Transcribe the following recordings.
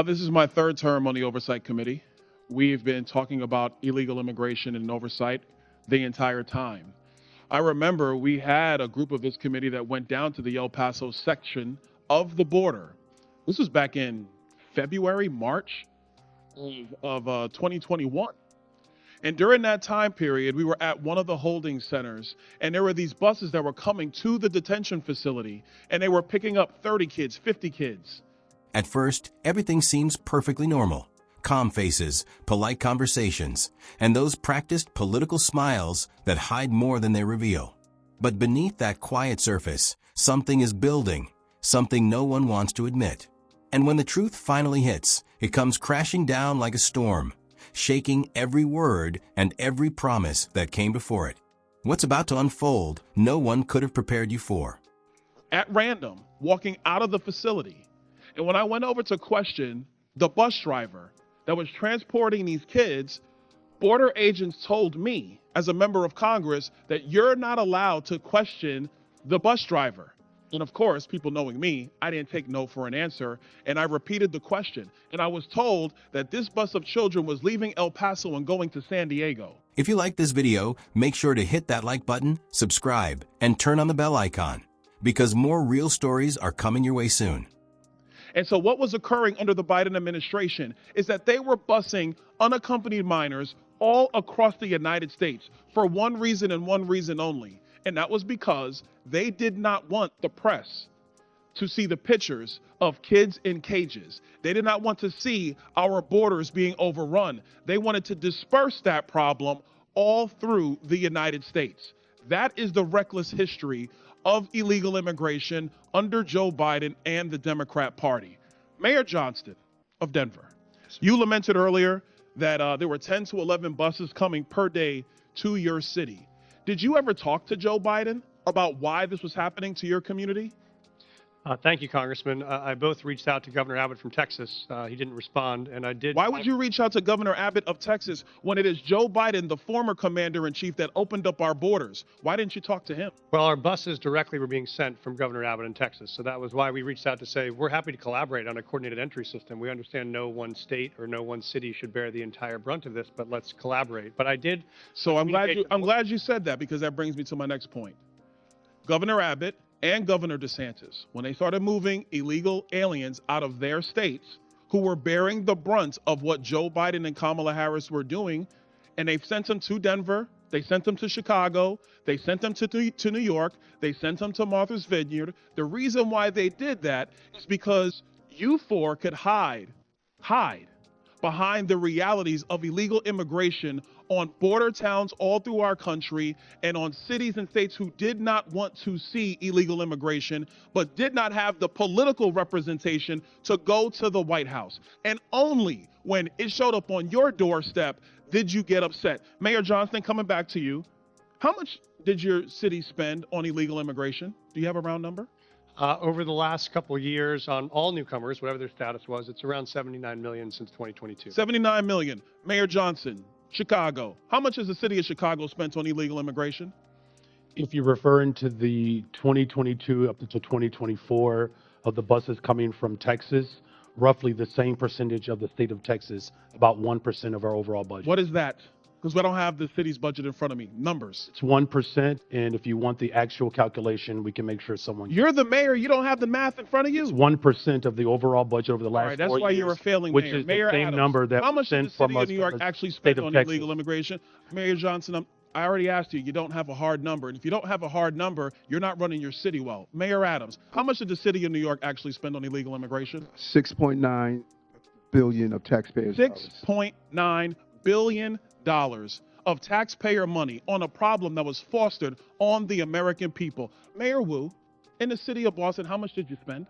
This is my third term on the Oversight Committee. We've been talking about illegal immigration and oversight the entire time. I remember we had a group of this committee that went down to the El Paso section of the border. This was back in February, March of 2021. And during that time period, we were at one of the holding centers, and there were these buses that were coming to the detention facility, and they were picking up 30 kids, 50 kids. At first, everything seems perfectly normal. Calm faces, polite conversations, and those practiced political smiles that hide more than they reveal. But beneath that quiet surface, something is building, something no one wants to admit. And when the truth finally hits, it comes crashing down like a storm, shaking every word and every promise that came before it. What's about to unfold, no one could have prepared you for. At random, walking out of the facility. And when I went over to question the bus driver that was transporting these kids, border agents told me, as a member of Congress, that you're not allowed to question the bus driver. And of course, people knowing me, I didn't take no for an answer, and I repeated the question. And I was told that this bus of children was leaving El Paso and going to San Diego. If you like this video, make sure to hit that like button, subscribe, and turn on the bell icon, because more real stories are coming your way soon. And so what was occurring under the Biden administration is that they were busing unaccompanied minors all across the United States for one reason and one reason only. And that was because they did not want the press to see the pictures of kids in cages. They did not want to see our borders being overrun. They wanted to disperse that problem all through the United States. That is the reckless history of illegal immigration under Joe Biden and the Democrat Party. Mayor Johnston of Denver, you lamented earlier that there were 10 to 11 buses coming per day to your city. Did you ever talk to Joe Biden about why this was happening to your community? Thank you, Congressman. I both reached out to Governor Abbott from Texas. He didn't respond, and I did. Why would you reach out to Governor Abbott of Texas when it is Joe Biden, the former commander-in-chief, that opened up our borders? Why didn't you talk to him? Well, our buses directly were being sent from Governor Abbott in Texas, so that was why we reached out to say we're happy to collaborate on a coordinated entry system. We understand no one state or no one city should bear the entire brunt of this, but let's collaborate. But I did. So I'm glad you said that, because that brings me to my next point. Governor Abbott and Governor DeSantis, when they started moving illegal aliens out of their states who were bearing the brunt of what Joe Biden and Kamala Harris were doing, and they've sent them to Denver, they sent them to Chicago, they sent them to New York, they sent them to Martha's Vineyard. The reason why they did that is because you four could hide behind the realities of illegal immigration on border towns all through our country and on cities and states who did not want to see illegal immigration, but did not have the political representation to go to the White House. And only when it showed up on your doorstep did you get upset. Mayor Johnston, coming back to you, how much did your city spend on illegal immigration? Do you have a round number? Over the last couple of years on all newcomers, whatever their status was, it's around $79 million since 2022. $79 million. Mayor Johnson, Chicago. How much has the city of Chicago spent on illegal immigration? If you're referring to the 2022 up until 2024 of the buses coming from Texas, roughly the same percentage of the state of Texas, about 1% of our overall budget. What is that? Because I don't have the city's budget in front of me. Numbers. It's 1%, and if you want the actual calculation, we can make sure someone... You're the mayor. You don't have the math in front of you. It's 1% of the overall budget over the last 4 years. All right, that's why you're a failing which mayor. Is Mayor the same Adams, number that how much did the city of New York actually spend on illegal immigration? Mayor Johnson, I already asked you. You don't have a hard number. And if you don't have a hard number, you're not running your city well. Mayor Adams, how much did the city of New York actually spend on illegal immigration? $6.9 billion of taxpayers. $6.9 billion of taxpayer money on a problem that was fostered on the American people. Mayor Wu, in the city of Boston, how much did you spend?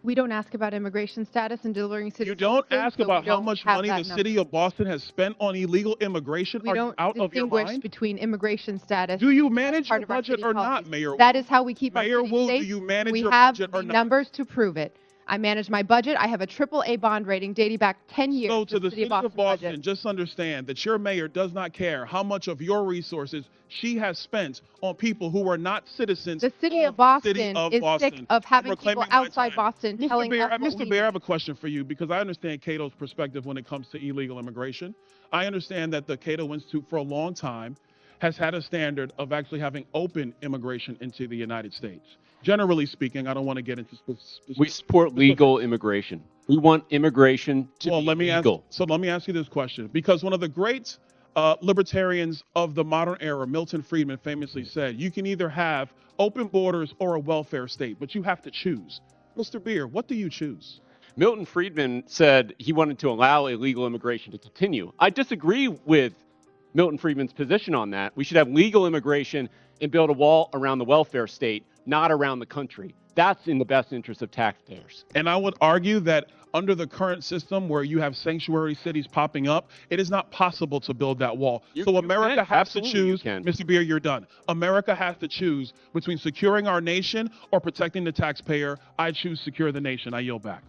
We don't ask about immigration status and delivering citizens. You don't ask about how much money the city of Boston has spent on illegal immigration? We don't distinguish between immigration status. Do you manage your budget or not, Mayor Wu? That is how we keep our city safe. Mayor Wu, do you manage your budget or not? We have numbers to prove it. I manage my budget. I have a AAA bond rating dating back 10 years. So to the city of Boston, budget. just understand that your mayor does not care how much of your resources she has spent on people who are not citizens. The city of Boston is sick of having people outside Boston telling us what we Mr. Bear, I have a question for you because I understand Cato's perspective when it comes to illegal immigration. I understand that the Cato Institute for a long time has had a standard of actually having open immigration into the United States. Generally speaking, I don't want to get into specifics. We support legal immigration. We want immigration to be legal. So let me ask you this question. Because one of the great libertarians of the modern era, Milton Friedman, famously said, you can either have open borders or a welfare state, but you have to choose. Mr. Beer, what do you choose? Milton Friedman said he wanted to allow illegal immigration to continue. I disagree with Milton Friedman's position on that. We should have legal immigration and build a wall around the welfare state, not around the country. That's in the best interest of taxpayers. And I would argue that under the current system where you have sanctuary cities popping up, it is not possible to build that wall. So America has to choose. Mr. Beer, you're done. America has to choose between securing our nation or protecting the taxpayer. I choose secure the nation. I yield back.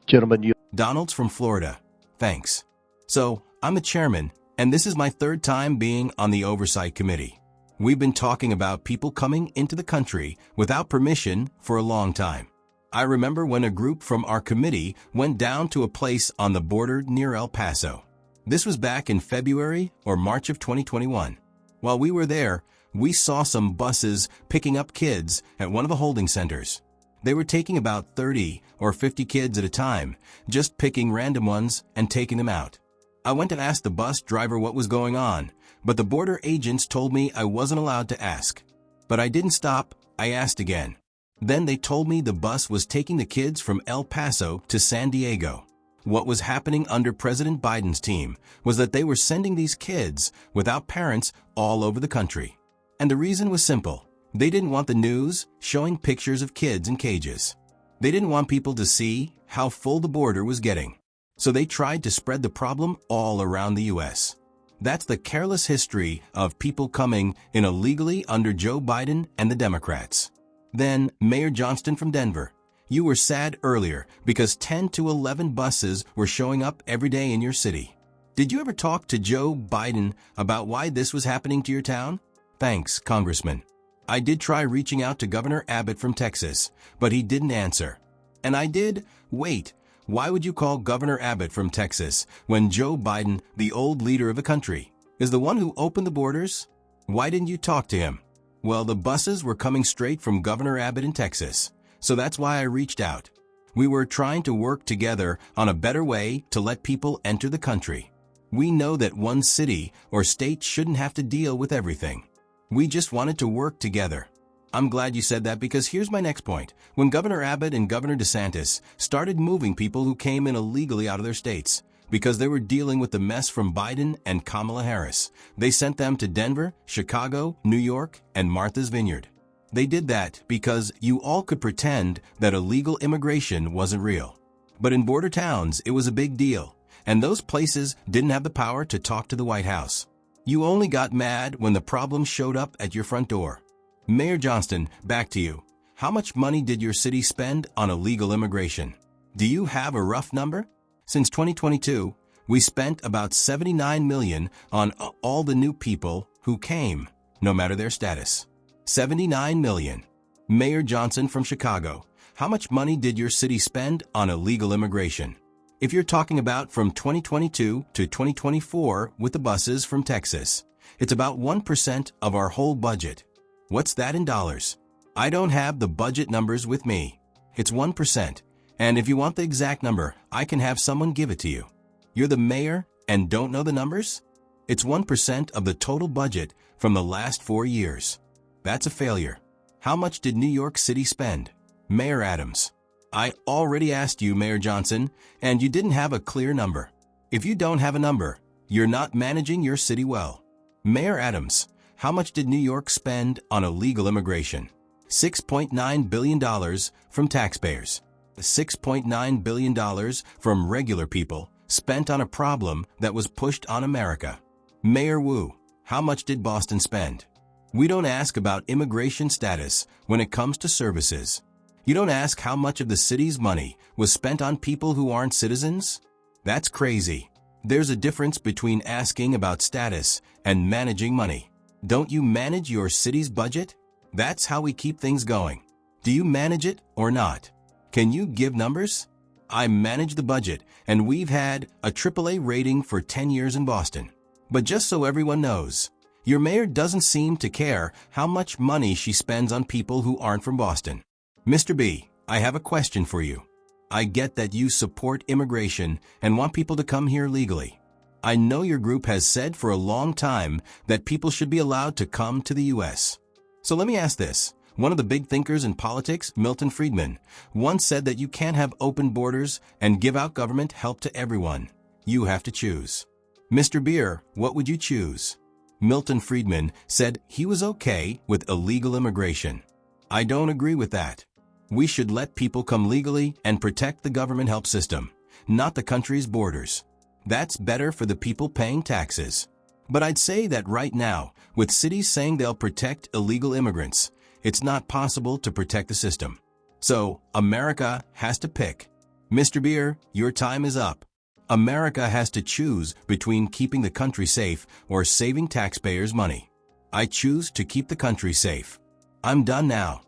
Gentlemen, you. Donalds from Florida. Thanks. So, I'm the chairman, and this is my third time being on the Oversight Committee. We've been talking about people coming into the country without permission for a long time. I remember when a group from our committee went down to a place on the border near El Paso. This was back in February or March of 2021. While we were there, we saw some buses picking up kids at one of the holding centers. They were taking about 30 or 50 kids at a time, just picking random ones and taking them out. I went and asked the bus driver what was going on, but the border agents told me I wasn't allowed to ask. But I didn't stop. I asked again. Then they told me the bus was taking the kids from El Paso to San Diego. What was happening under President Biden's team was that they were sending these kids without parents all over the country. And the reason was simple. They didn't want the news showing pictures of kids in cages. They didn't want people to see how full the border was getting. So they tried to spread the problem all around the U.S. That's the careless history of people coming in illegally under Joe Biden and the Democrats. Then, Mayor Johnston from Denver, you were sad earlier because 10 to 11 buses were showing up every day in your city. Did you ever talk to Joe Biden about why this was happening to your town? Thanks, Congressman. I did try reaching out to Governor Abbott from Texas, but he didn't answer. And I did, wait, why would you call Governor Abbott from Texas when Joe Biden, the old leader of the country, is the one who opened the borders? Why didn't you talk to him? Well, the buses were coming straight from Governor Abbott in Texas, so that's why I reached out. We were trying to work together on a better way to let people enter the country. We know that one city or state shouldn't have to deal with everything. We just wanted to work together. I'm glad you said that because here's my next point. When Governor Abbott and Governor DeSantis started moving people who came in illegally out of their states because they were dealing with the mess from Biden and Kamala Harris, they sent them to Denver, Chicago, New York, and Martha's Vineyard. They did that because you all could pretend that illegal immigration wasn't real. But in border towns, it was a big deal, and those places didn't have the power to talk to the White House. You only got mad when the problem showed up at your front door. Mayor Johnston, back to you. How much money did your city spend on illegal immigration? Do you have a rough number? Since 2022, we spent about $79 million on all the new people who came, no matter their status. $79 million. Mayor Johnson from Chicago, how much money did your city spend on illegal immigration? If you're talking about from 2022 to 2024 with the buses from Texas, it's about 1% of our whole budget. What's that in dollars? I don't have the budget numbers with me. It's 1%. And if you want the exact number, I can have someone give it to you. You're the mayor and don't know the numbers? It's 1% of the total budget from the last 4 years. That's a failure. How much did New York City spend? Mayor Adams. I already asked you, Mayor Johnson, and you didn't have a clear number. If you don't have a number, you're not managing your city well. Mayor Adams. How much did New York spend on illegal immigration? $6.9 billion from taxpayers. $6.9 billion from regular people spent on a problem that was pushed on America. Mayor Wu, how much did Boston spend? We don't ask about immigration status when it comes to services. You don't ask how much of the city's money was spent on people who aren't citizens? That's crazy. There's a difference between asking about status and managing money. Don't you manage your city's budget? That's how we keep things going. Do you manage it or not? Can you give numbers? I manage the budget, and we've had a AAA rating for 10 years in Boston. But just so everyone knows, your mayor doesn't seem to care how much money she spends on people who aren't from Boston. Mr. B, I have a question for you. I get that you support immigration and want people to come here legally. I know your group has said for a long time that people should be allowed to come to the U.S. So let me ask this. One of the big thinkers in politics, Milton Friedman, once said that you can't have open borders and give out government help to everyone. You have to choose. Mr. Beer, what would you choose? Milton Friedman said he was okay with illegal immigration. I don't agree with that. We should let people come legally and protect the government help system, not the country's borders. That's better for the people paying taxes. But I'd say that right now, with cities saying they'll protect illegal immigrants, it's not possible to protect the system. So, America has to pick. Mr. Beer, your time is up. America has to choose between keeping the country safe or saving taxpayers' money. I choose to keep the country safe. I'm done now.